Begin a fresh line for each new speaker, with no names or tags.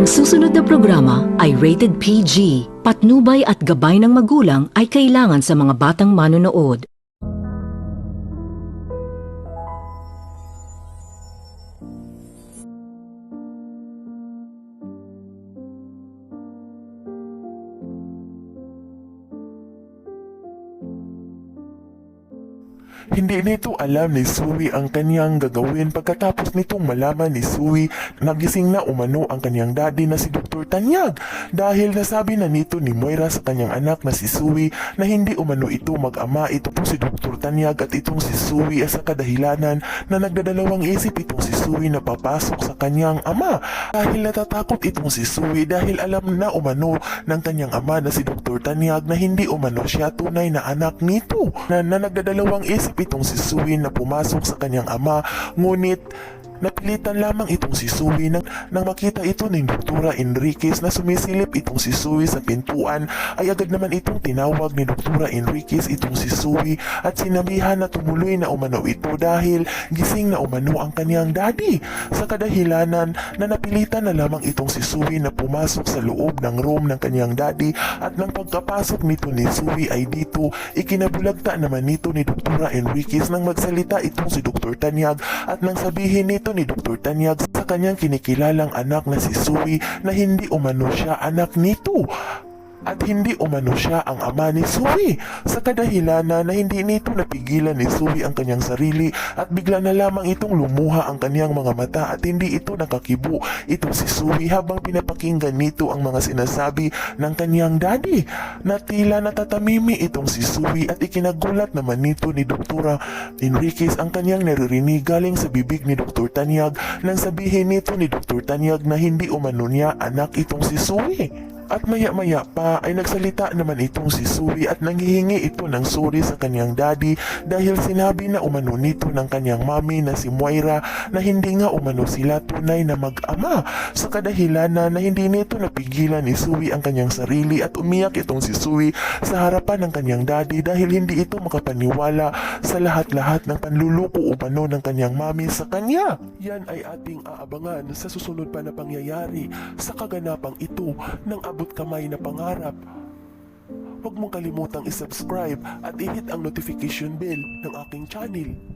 Ang susunod na programa ay rated PG. Patnubay at gabay ng magulang ay kailangan sa mga batang manonood.
Hindi nito alam ni Sui ang kanyang gagawin pagkatapos nitong malaman ni Sui na gising na umano ang kanyang daddy na si Dr. Tanyag dahil nasabi na nito ni Moira sa kanyang anak na si Sui na hindi umano ito mag-ama. Ito po si Dr. Tanyag at itong si Sui ay sa kadahilanan na nagdadalawang isip itong si Sui na papasok sa kanyang ama dahil natatakot itong si Sui dahil alam na umano ng kanyang ama na si Dr. Tanyag na hindi umano siya tunay na anak nito na nagdadalawang isip itong si Sui na pumasok sa kanyang ama, ngunit napilitan lamang itong si Sui nang makita ito ni Dr. Enriquez na sumisilip itong si Sui sa pintuan ay agad naman itong tinawag ni Dr. Enriquez itong si Sui at sinabihan na tumuloy na umano ito dahil gising na umano ang kanyang daddy. Sa kadahilanan na napilitan na lamang itong si Sui na pumasok sa loob ng room ng kanyang daddy at nang pagkapasok nito ni Sui ay dito ikinabulagta naman nito ni Dr. Enriquez nang magsalita itong si Dr. Tanyag at nang sabihin nito ni Dr. Tanyag sa kanyang kinikilalang anak na si Sui na hindi umano siya anak nito at hindi umano siya ang ama ni Sui. Sa kadahilanan na hindi nito napigilan ni Sui ang kanyang sarili at bigla na lamang itong lumuha ang kanyang mga mata at hindi ito nakakibo itong si Sui habang pinapakinggan nito ang mga sinasabi ng kanyang daddy na tila natatamimi itong si Sui at ikinagulat naman nito ni Dr. Enriquez ang kanyang naririnig galing sa bibig ni Dr. Tanyag nang sabihin nito ni Dr. Tanyag na hindi umano niya anak itong si Sui. At maya-maya pa ay nagsalita naman itong si Sui at nanghihingi ito ng sorry sa kanyang daddy dahil sinabi na umano nito ng kanyang mami na si Moira na hindi nga umano sila tunay na mag-ama. Sa kadahilanan na hindi nito napigilan ni Sui ang kanyang sarili at umiyak itong si Sui sa harapan ng kanyang daddy dahil hindi ito makapaniwala sa lahat-lahat ng panluluko umano ng kanyang mami sa kanya. Yan ay ating aabangan sa susunod pa na pangyayari sa kaganapang ito ng abot kamay na pangarap. Huwag mong kalimutang isubscribe at i-hit ang notification bell ng aking channel.